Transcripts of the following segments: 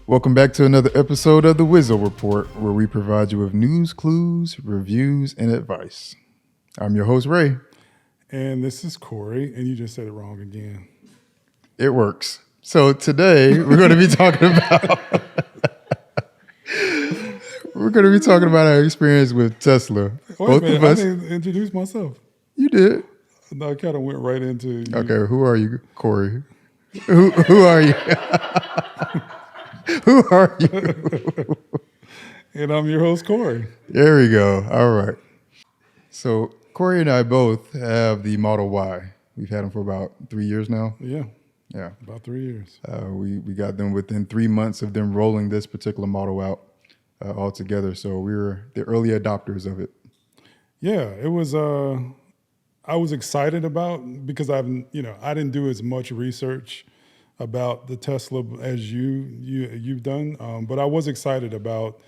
Welcome back to another episode of the Wizzo Report, where we provide you with news, clues, reviews, and advice. I'm your host, Ray. And this is Corey, and you just said it wrong again. It works. So today we're going to be talking about our experience with Tesla. Wait Both a minute, of us. I didn't introduce myself. You did. No, I kind of went right into you. Okay, who are you, Corey? Who are you? Who are you? And I'm your host, Corey. There we go. All right. So Corey and I both have the Model Y. We've had them for about 3 years now. Yeah, Yeah. about 3 years. We got them within 3 months of them rolling this particular model out altogether. So we were the early adopters of it. Yeah, it was. I was excited about because I didn't do as much research about the Tesla as you've done, but I was excited about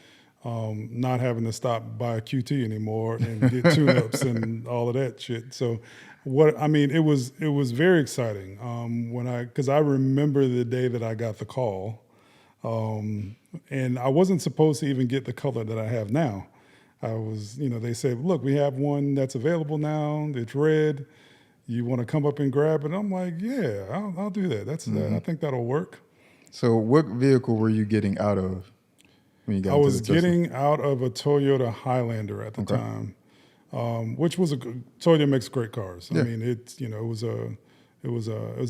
not having to stop by a QT anymore and get tune-ups and all of that shit. So, it was very exciting because I remember the day that I got the call, and I wasn't supposed to even get the color that I have now. I was, they said, look, we have one that's available now. It's red. You want to come up and grab it? I'm like, yeah, I'll do that. I think that'll work. So what vehicle were you getting out of when you got I into was the Tesla? getting out of a Toyota Highlander at the time, which was Toyota makes great cars. Yeah. I mean, it was a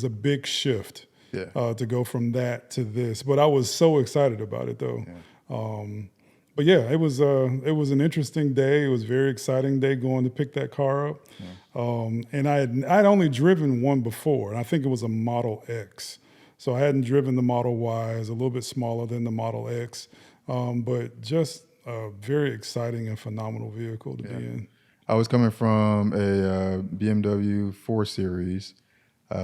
big shift to go from that to this. But I was so excited about it though. Yeah. But yeah, it was an interesting day. It was a very exciting day going to pick that car up. Yeah. And I'd only driven one before, and I think it was a Model X. So I hadn't driven the Model Y. It's a little bit smaller than the Model X, but just a very exciting and phenomenal vehicle to be in. I was coming from a BMW 4 Series,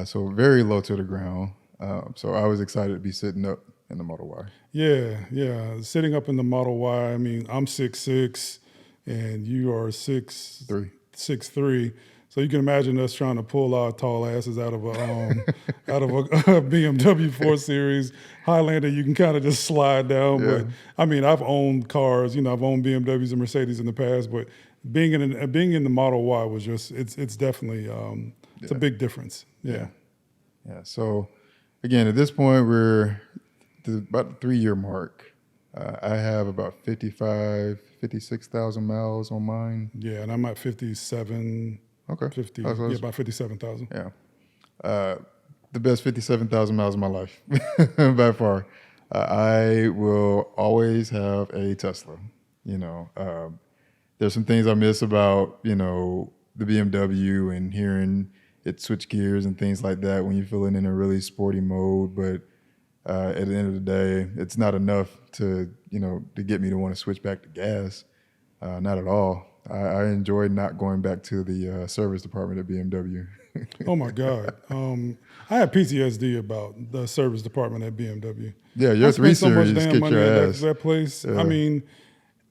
so very low to the ground. So I was excited to be sitting up in the Model Y. Yeah. Sitting up in the Model Y, I mean, I'm 6'6", and you are 6'3". So you can imagine us trying to pull our tall asses out of a BMW 4 Series Highlander. You can kind of just slide down. Yeah. But I mean, I've owned cars. I've owned BMWs and Mercedes in the past. But being in the Model Y was just it's definitely it's a big difference. Yeah. So again, at this point, we're about the 3 year mark. I have about 56,000 miles on mine. Yeah, and I'm at 57. Okay. 50. That's close. Yeah, about 57,000. Yeah. The best 57,000 miles of my life by far. I will always have a Tesla. There's some things I miss about, the BMW and hearing it switch gears and things like that when you're feeling in a really sporty mode. But at the end of the day, it's not enough to get me to want to switch back to gas. Not at all. I enjoyed not going back to the service department at BMW. Oh my God. I had PTSD about the service department at BMW. Yeah, your 3 so much Series damn kicked money your at ass. that place. Yeah.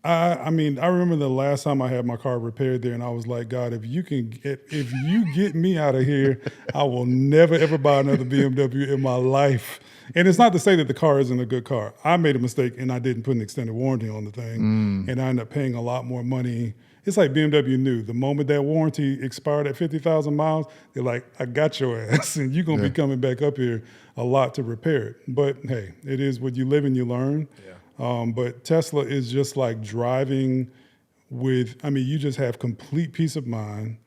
I remember the last time I had my car repaired there, and I was like, God, if you get me out of here, I will never ever buy another BMW in my life. And it's not to say that the car isn't a good car. I made a mistake and I didn't put an extended warranty on the thing, and I ended up paying a lot more money. It's like BMW knew the moment that warranty expired at 50,000 miles, they're like, I got your ass, and you're going to be coming back up here a lot to repair it. But hey, it is what you live and you learn. Yeah. But Tesla is just like driving you just have complete peace of mind.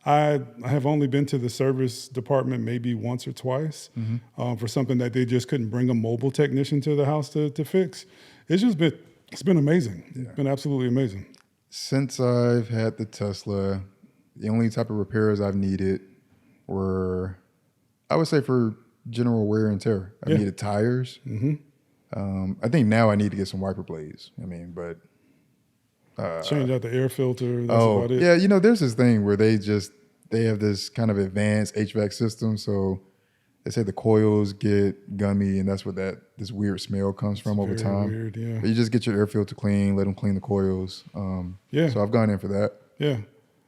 I have only been to the service department maybe once or twice for something that they just couldn't bring a mobile technician to the house to fix. It's been amazing. Yeah. It's been absolutely amazing. Since I've had the Tesla, the only type of repairs I've needed were, I would say, for general wear and tear. I needed tires. Mm-hmm. I think now I need to get some wiper blades. Change out the air filter. That's about it. Yeah, there's this thing where they have this kind of advanced HVAC system. So they say the coils get gummy, and that's what this weird smell comes from over time. Weird, yeah. But you just get your air filter clean, let them clean the coils. So I've gone in for that. Yeah.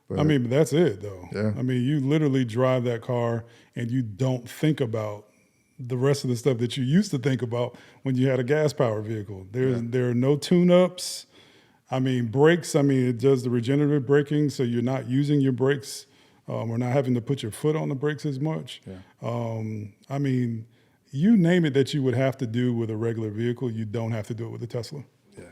But that's it though. Yeah. You literally drive that car and you don't think about the rest of the stuff that you used to think about when you had a gas powered vehicle. There are no tune-ups. I mean, brakes, I mean, it does the regenerative braking, so you're not using your brakes or not having to put your foot on the brakes as much. I mean, you name it that you would have to do with a regular vehicle, you don't have to do it with a Tesla.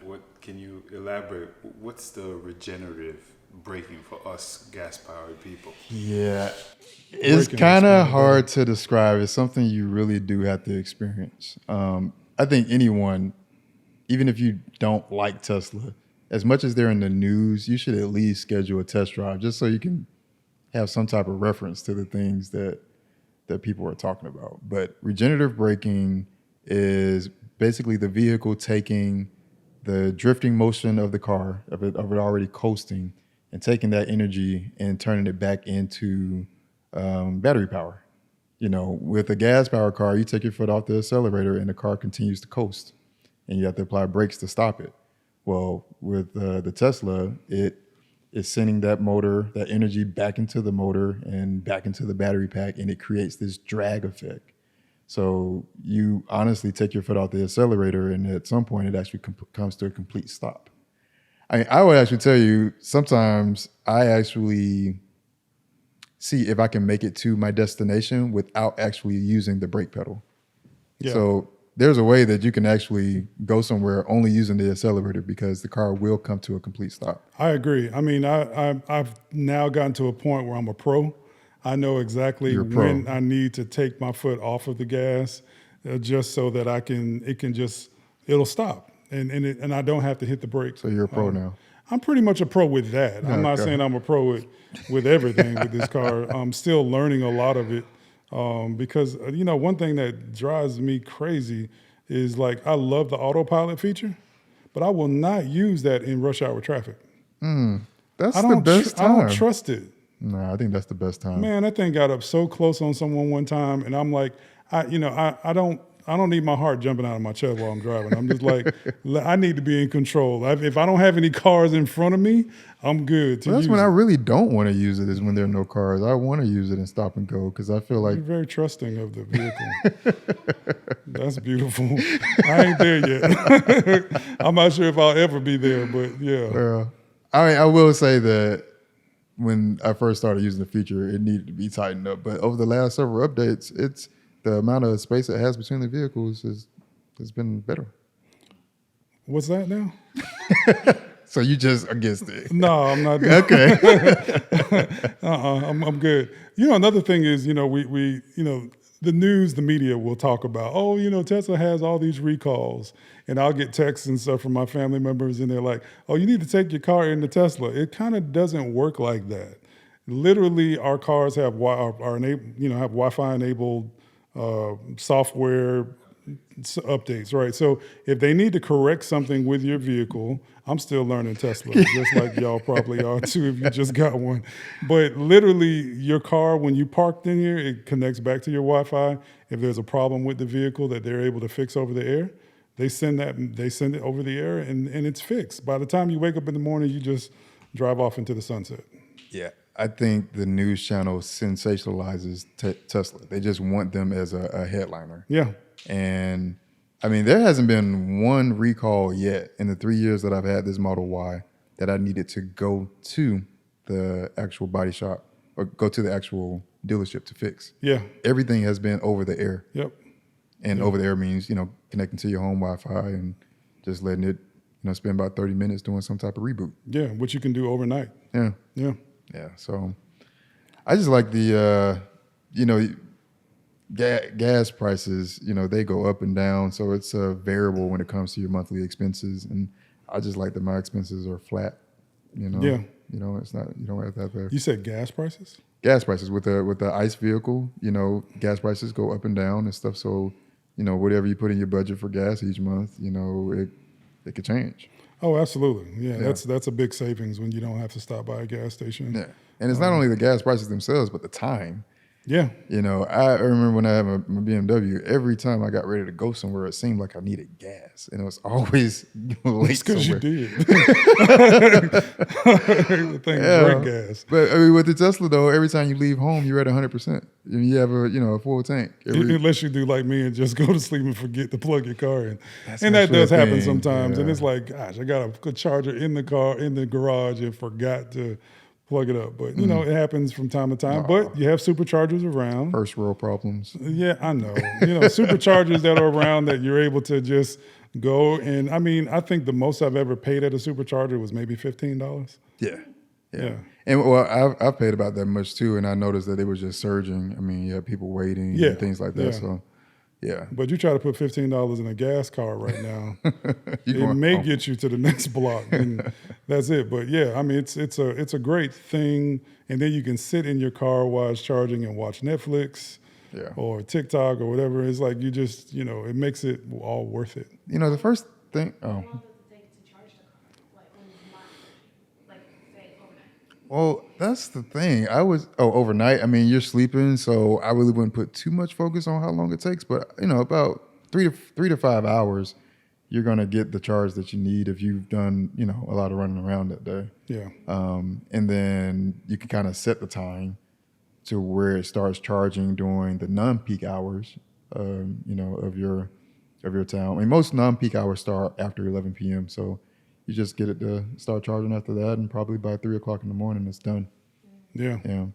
What can you elaborate? What's the regenerative braking for us gas-powered people? Yeah, it's Braking kind of is hard to describe. It's something you really do have to experience. I think anyone, even if you don't like Tesla, as much as they're in the news, you should at least schedule a test drive just so you can have some type of reference to the things that people are talking about. But regenerative braking is basically the vehicle taking the drifting motion of the car, of it already coasting, and taking that energy and turning it back into battery power. You know, with a gas powered car, you take your foot off the accelerator and the car continues to coast, and you have to apply brakes to stop it. Well, with the Tesla, it is sending that motor, that energy back into the motor and back into the battery pack, and it creates this drag effect. So you honestly take your foot off the accelerator, and at some point, it actually comes to a complete stop. I would actually tell you, sometimes I actually see if I can make it to my destination without actually using the brake pedal. Yeah. So there's a way that you can actually go somewhere only using the accelerator because the car will come to a complete stop. I agree. I mean, I've now gotten to a point where I'm a pro. I know exactly You're a pro. when I need to take my foot off of the gas, just so that it'll stop, and I don't have to hit the brakes. So you're a pro now. I'm pretty much a pro with that. I'm not Okay. saying I'm a pro with everything with this car. I'm still learning a lot of it because, you know, one thing that drives me crazy is, like, I love the autopilot feature, but I will not use that in rush hour traffic. That's I the don't best I time. don't trust it. No, I think that's the best time. Man, that thing got up so close on someone one time, and I'm like, I don't need my heart jumping out of my chest while I'm driving. I'm just like, I need to be in control. If I don't have any cars in front of me, I'm good to Well, that's use when it. I really don't want to use it, is when there are no cars. I want to use it and stop and go because I feel like You're very trusting of the vehicle. That's beautiful. I ain't there yet. I'm not sure if I'll ever be there, but yeah. I will say that when I first started using the feature, it needed to be tightened up. But over the last several updates, it's the amount of space it has between the vehicles has been better. What's that now? So you just against it? No, I'm not. Okay. I'm good. You know, another thing is, you know, we you know, the news, the media will talk about, oh, you know, Tesla has all these recalls, and I'll get texts and stuff from my family members, and they're like, oh, you need to take your car into Tesla. It kind of doesn't work like that. Literally, our cars have have Wi-Fi enabled software updates, right? So if they need to correct something with your vehicle, I'm still learning Tesla, just like y'all probably are too if you just got one. But literally, your car, when you parked in here, it connects back to your Wi-Fi. If there's a problem with the vehicle that they're able to fix over the air, they send it over the air, and it's fixed. By the time you wake up in the morning, you just drive off into the sunset. Yeah, I think the news channel sensationalizes Tesla. They just want them as a headliner. Yeah. And I mean, there hasn't been one recall yet in the 3 years that I've had this Model Y that I needed to go to the actual body shop or go to the actual dealership to fix. Yeah. Everything has been over the air. Yep. And over the air means, you know, connecting to your home Wi-Fi and just letting it, you know, spend about 30 minutes doing some type of reboot. Yeah, which you can do overnight. Yeah. Yeah. Yeah. So I just like the, you know, gas prices, you know, they go up and down. So it's a variable when it comes to your monthly expenses. And I just like that my expenses are flat, you know. Yeah. You know, it's not, you don't have to have the You said gas prices? gas prices with the ICE vehicle, you know, gas prices go up and down and stuff. So, you know, whatever you put in your budget for gas each month, you know, it could change. Oh, absolutely. Yeah, that's a big savings when you don't have to stop by a gas station. Yeah. And it's not only the gas prices themselves, but the time. Yeah. You know, I remember when I had my BMW, every time I got ready to go somewhere, it seemed like I needed gas. And it was always late It's because you somewhere. did. The thing drink gas. But I mean, with the Tesla though, every time you leave home, you're at 100%. You have a full tank. Unless you do like me and just go to sleep and forget to plug your car in. That's And that actually a does happen thing, sometimes. And yeah. it's like, gosh, I got a good charger in the car, in the garage, and forgot to plug it up. But, you know, it happens from time to time. But you have superchargers around. First world problems. Yeah, I know. You know, superchargers that are around that you're able to just go. And, I mean, I think the most I've ever paid at a supercharger was maybe $15. Yeah. Yeah. And well, I've paid about that much too, and I noticed that it was just surging. I mean, you have people waiting Yeah, and things like that. yeah. So, yeah, But you try to put $15 in a gas car right now, You it going may home. get you to the next block, and that's it. But yeah, I mean, it's a great thing, and then you can sit in your car while it's charging and watch Netflix, Yeah. or TikTok or whatever. It's like you just it makes it all worth it. You know, the first thing. Oh, How long does it take to charge the car? Like on my version, like say overnight. well, that's the thing. Overnight. I mean, you're sleeping, so I really wouldn't put too much focus on how long it takes. But you know, about 3 to 5 hours, you're gonna get the charge that you need if you've done a lot of running around that day. Yeah, And then you can kind of set the time to where it starts charging during the non-peak hours, of your town. I mean, most non-peak hours start after 11 p.m. So you just get it to start charging after that, and probably by 3 o'clock in the morning, it's done. yeah. Yeah,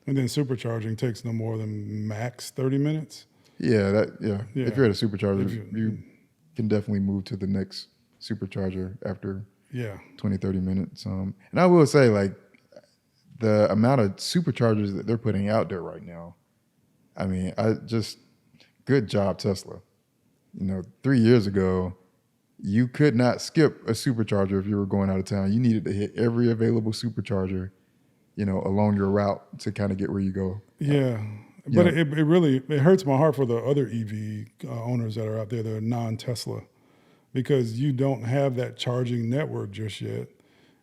And then supercharging takes no more than max 30 minutes. yeah. Yeah. If you're at a supercharger, If you- you can definitely move to the next supercharger after Yeah, 20, 30 minutes. And I will say, like, the amount of superchargers that they're putting out there right now, I mean, good job, Tesla. 3 years ago, you could not skip a supercharger if you were going out of town. You needed to hit every available supercharger, along your route to kind of get where you go. yeah. But Yeah. it really hurts my heart for the other EV owners that are out there that are non-Tesla, because you don't have that charging network just yet.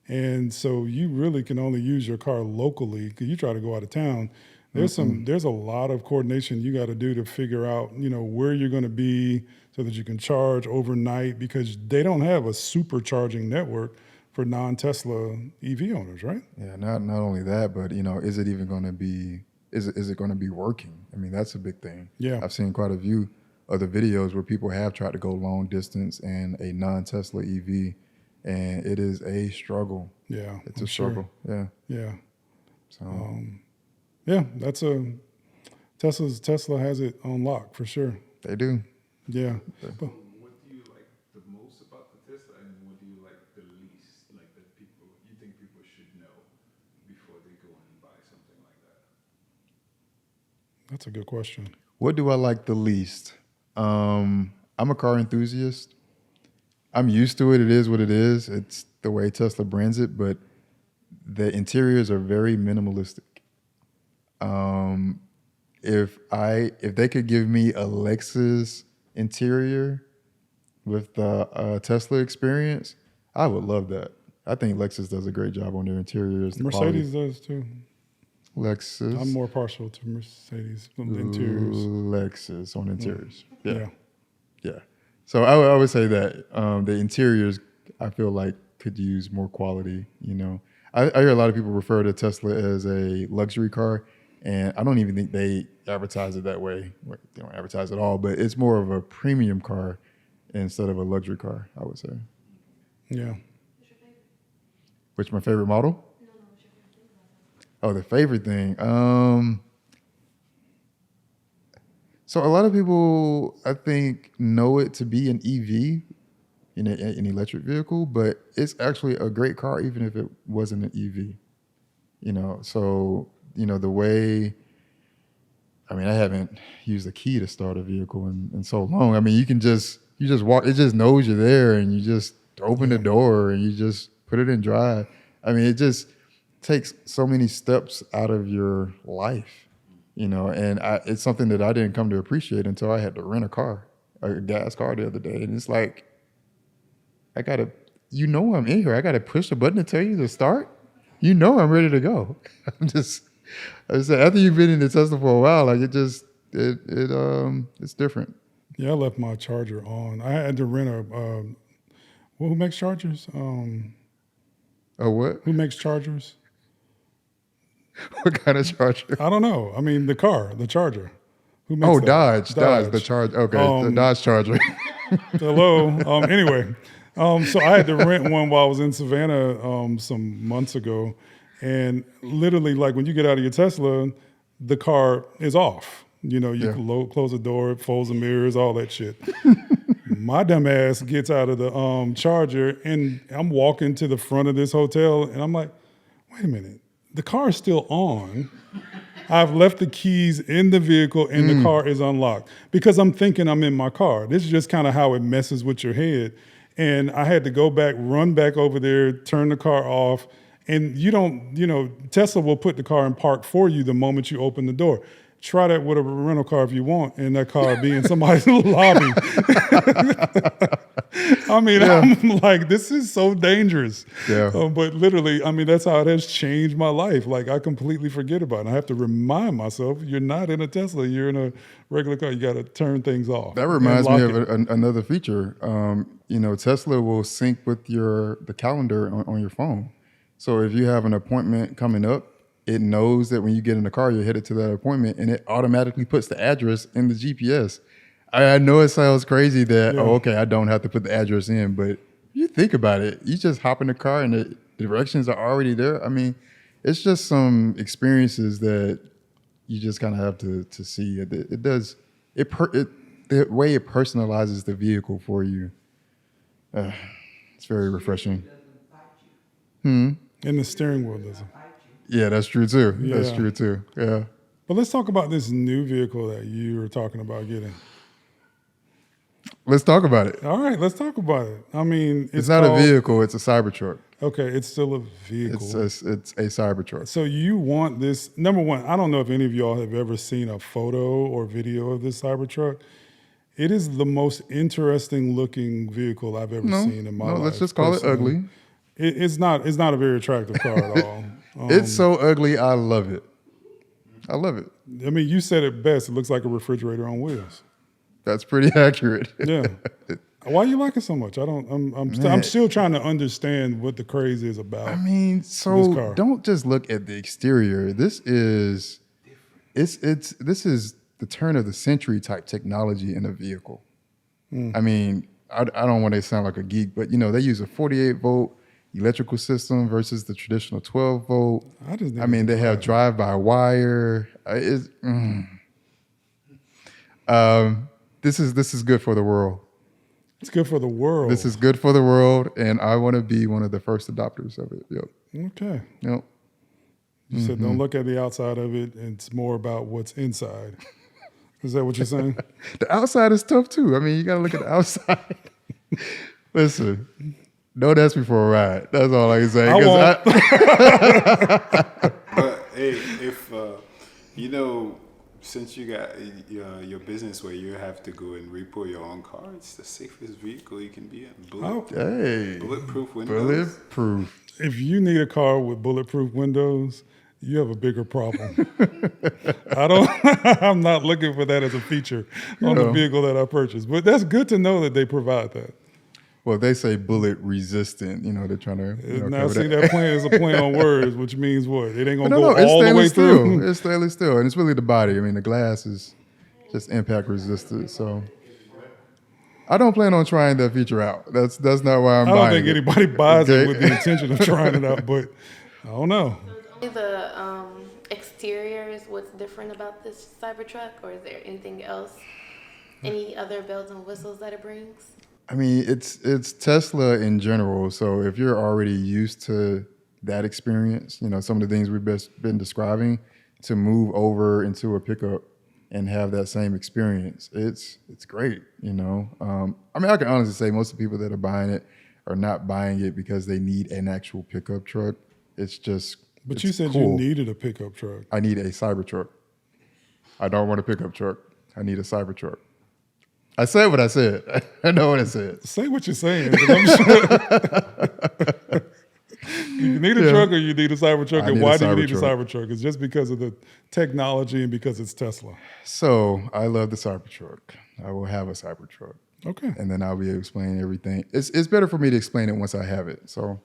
And so you really can only use your car locally, because you try to go out of town. There's a lot of coordination you got to do to figure out, where you're going to be so that you can charge overnight, because they don't have a supercharging network for non-Tesla EV owners, right? Yeah, not only that, but is it even going to be? Is it going to be working? I mean, that's a big thing. Yeah. I've seen quite a few other videos where people have tried to go long distance in a non-Tesla EV, and it is a struggle. Yeah, It's I'm a sure. struggle. Yeah. Yeah. So Yeah, that's Tesla has it on lock for sure. they do. Yeah. What do you like the most about the Tesla, and what do you like the least? Like that you think people should know before they go and buy something like that? That's a good question. What do I like the least? I'm a car enthusiast. I'm used to it. It is what it is. It's the way Tesla brands it, but the interiors are very minimalistic. If they could give me a Lexus interior with the Tesla experience, I would love that. I think Lexus does a great job on their interiors. the quality. Mercedes does too. Lexus. I'm more partial to Mercedes on the interiors. Lexus on interiors. Yeah. Yeah. So I would say that the interiors, I feel like, could use more quality. I hear a lot of people refer to Tesla as a luxury car, and I don't even think they advertise it that way. They don't advertise at all, but it's more of a premium car instead of a luxury car, I would say. Yeah. Which my favorite model? Oh, the favorite thing. So a lot of people, I think, know it to be an EV, an electric vehicle, but it's actually a great car even if it wasn't an EV. So the way. I mean, I haven't used a key to start a vehicle in so long. I mean, you just walk. It just knows you're there, and you just open the door, and you just put it in drive. I mean, it just takes so many steps out of your life, and it's something that I didn't come to appreciate until I had to rent a gas car the other day. And it's like, I'm in here. I got to push the button to tell you to start. I'm ready to go. I said after you've been in the Tesla for a while, like it's different. Yeah, I left my charger on. I had to rent a. Well, who makes chargers? Oh, what? Who makes chargers? What kind of charger? I don't know. I mean, the charger. Who makes Oh, that? Dodge, the charge. Okay, the Dodge Charger. Hello. Anyway, so I had to rent one while I was in Savannah some months ago, and literally, like when you get out of your Tesla, the car is off. You know, you can close the door, it folds the mirrors, all that shit. My dumb ass gets out of the charger, and I'm walking to the front of this hotel, and I'm like, wait a minute, the car is still on. I've left the keys in the vehicle, and the car is unlocked because I'm thinking I'm in my car. This is just kind of how it messes with your head. And I had to go back, run back over there, turn the car off. And you don't, Tesla will put the car in park for you the moment you open the door. Try that with a rental car if you want, and that car be in somebody's lobby. I mean, I'm like, this is so dangerous. Yeah. But literally, I mean, that's how it has changed my life. Like, I completely forget about it. I have to remind myself, you're not in a Tesla, you're in a regular car. You got to turn things off. That reminds me of another feature. Tesla will sync with the calendar on your phone. So if you have an appointment coming up, it knows that when you get in the car, you're headed to that appointment, and it automatically puts the address in the GPS. I know it sounds crazy that, I don't have to put the address in, but you think about it, you just hop in the car and the directions are already there. I mean, it's just some experiences that you just kind of have to see. The way it personalizes the vehicle for you. It's very refreshing. And the steering wheel doesn't. Yeah, that's true too. Yeah. That's true too. Yeah. But let's talk about this new vehicle that you were talking about getting. Let's talk about it. All right, let's talk about it. I mean, It's not a vehicle, it's a Cybertruck. Okay, it's still a vehicle. It's a Cybertruck. So you want this, number one, I don't know if any of y'all have ever seen a photo or video of this Cybertruck. It is the most interesting looking vehicle I've ever seen in my life. Let's just call it ugly. It's not a very attractive car at all. It's so ugly, I love it. I love it. I mean, you said it best. It looks like a refrigerator on wheels. That's pretty accurate. Yeah. Why you like it so much? I'm still trying to understand what the craze is about. I mean, this car. Don't just look at the exterior. This is the turn of the century type technology in a vehicle. I mean, I don't want to sound like a geek, but they use a 48 volt electrical system versus the traditional 12 volt. I mean, they have drive by wire. This is good for the world. It's good for the world. This is good for the world, and I want to be one of the first adopters of it. Yep. Okay. Yep. You said don't look at the outside of it. It's more about what's inside. Is that what you're saying? The outside is tough too. I mean, you got to look at the outside. Listen, don't ask me for a ride. That's all I can say. But hey, if since you got your business where you have to go and repo your own car, it's the safest vehicle you can be in. Bulletproof windows. Bulletproof. If you need a car with bulletproof windows, you have a bigger problem. I'm not looking for that as a feature on the vehicle that I purchased. But that's good to know that they provide that. Well, they say bullet resistant. They're trying to. Now, see, that play is a play on words, which means what? It ain't going to go it's all the way through. It's stainless steel, and it's really the body. I mean, the glass is just impact resistant. So I don't plan on trying that feature out. That's not why I'm buying it. I don't think anybody buys it with the intention of trying it out, but I don't know. Only the exterior is what's different about this Cybertruck, or is there anything else? Any other bells and whistles that it brings? I mean, it's Tesla in general. So if you're already used to that experience, some of the things we've been describing, to move over into a pickup and have that same experience, it's great. I mean, I can honestly say most of the people that are buying it are not buying it because they need an actual pickup truck. It's just. But you said cool. You needed a pickup truck. I need a Cybertruck. I don't want a pickup truck. I need a Cybertruck. I said what I said. I know what I said. Say what you're saying. 'Cause I'm sure You need a Yeah. truck or you need a Cybertruck, I and need a why do you need a Cybertruck. Cybertruck? It's just because of the technology and because it's Tesla. So I love the Cybertruck. I will have a Cybertruck, Okay. and then I'll be able to explain everything. It's better for me to explain it once I have it. So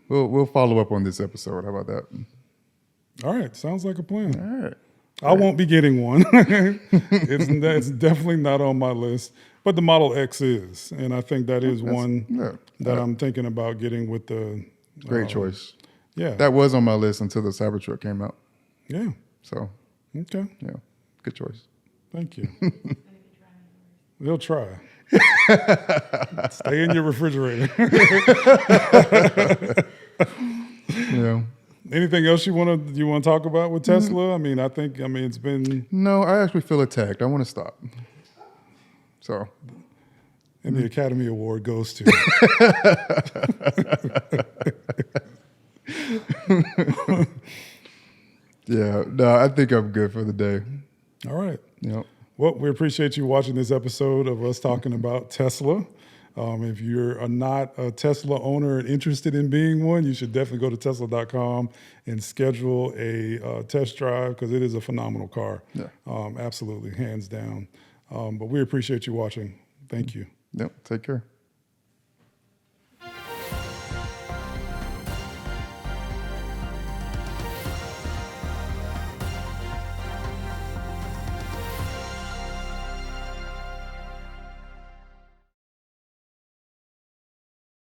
we'll follow up on this episode. How about that? All right. Sounds like a plan. All right. I won't be getting one. It's definitely not on my list, but the Model X is, and I think that is one Yeah. that I'm thinking about getting with the. Great choice. Yeah. That was on my list until the Cybertruck came out. Yeah. So Okay. yeah, good choice. Thank you. They'll try. Stay in your refrigerator. Yeah. Anything else you want to talk about with Tesla? I mean, it's been No, I actually feel attacked. I want to stop. So and the Academy Award goes to. yeah, no, I think I'm good for the day. All right. Yep. Well, we appreciate you watching this episode of us talking about Tesla. If you're not a Tesla owner and interested in being one, you should definitely go to Tesla.com and schedule a test drive because it is a phenomenal car. Yeah. Absolutely, hands down. But we appreciate you watching. Thank you. Yep. Take care.